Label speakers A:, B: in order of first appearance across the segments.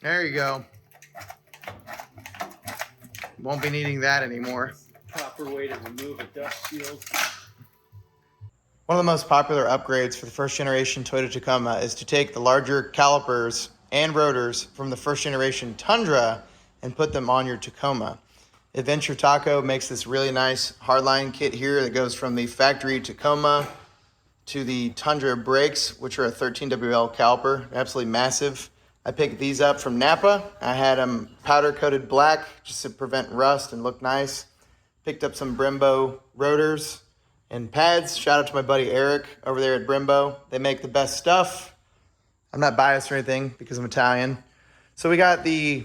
A: There you go. Won't be needing that anymore.
B: Proper way to remove a dust shield.
A: One of the most popular upgrades for the first generation Toyota Tacoma is to take the larger calipers and rotors from the first generation Tundra and put them on your Tacoma. Adventure Taco makes this really nice hardline kit here that goes from the factory Tacoma to the Tundra brakes, which are a 13WL caliper, absolutely massive. I picked these up from Napa. I had them powder coated black just to prevent rust and look nice. Picked up some Brembo rotors and pads. Shout out to my buddy Eric over there at Brembo. They make the best stuff. I'm not biased or anything because I'm Italian. So we got the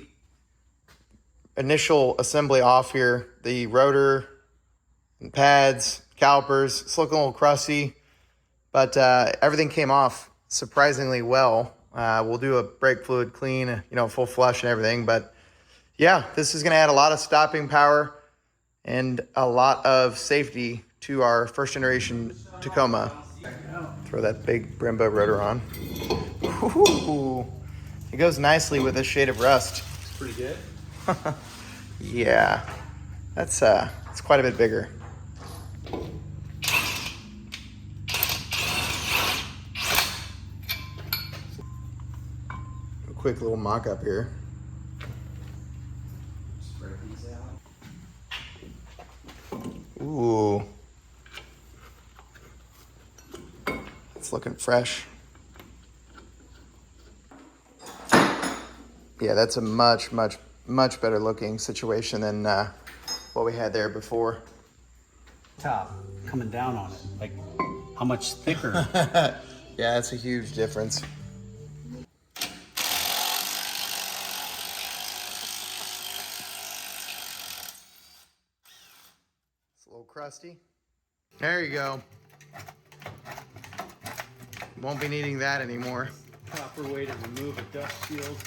A: initial assembly off here, the rotor and pads, calipers. It's looking a little crusty, but everything came off surprisingly well. We'll do a brake fluid clean, full flush and everything. But yeah, this is going to add a lot of stopping power and a lot of safety to our first generation Tacoma. Throw that big Brembo rotor on. Ooh, it goes nicely with this shade of rust.
B: It's pretty good.
A: Yeah, it's quite a bit bigger. A quick little mock-up here.
B: Spread these out.
A: Ooh. It's looking fresh. Yeah, that's a much better looking situation than what we had there before.
B: Top coming down on it, like how much thicker?
A: Yeah, that's a huge difference. It's a little crusty. There you go. Won't be needing that anymore.
B: Proper way to remove a dust shield.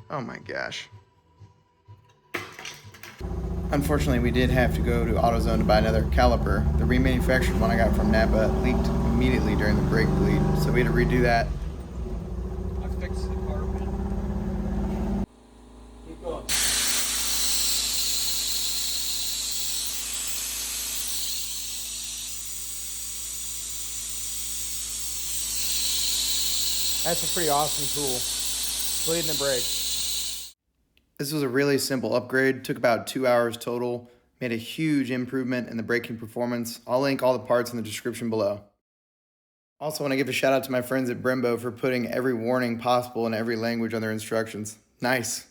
A: Oh my gosh. Unfortunately, we did have to go to AutoZone to buy another caliper. The remanufactured one I got from Napa leaked immediately during the brake bleed, so we had to redo that.
B: I fixed the carpet. Keep going.
A: That's a pretty awesome tool. Bleeding the brake. This was a really simple upgrade. Took about 2 hours total. Made a huge improvement in the braking performance. I'll link all the parts in the description below. Also want to give a shout out to my friends at Brembo for putting every warning possible in every language on their instructions. Nice.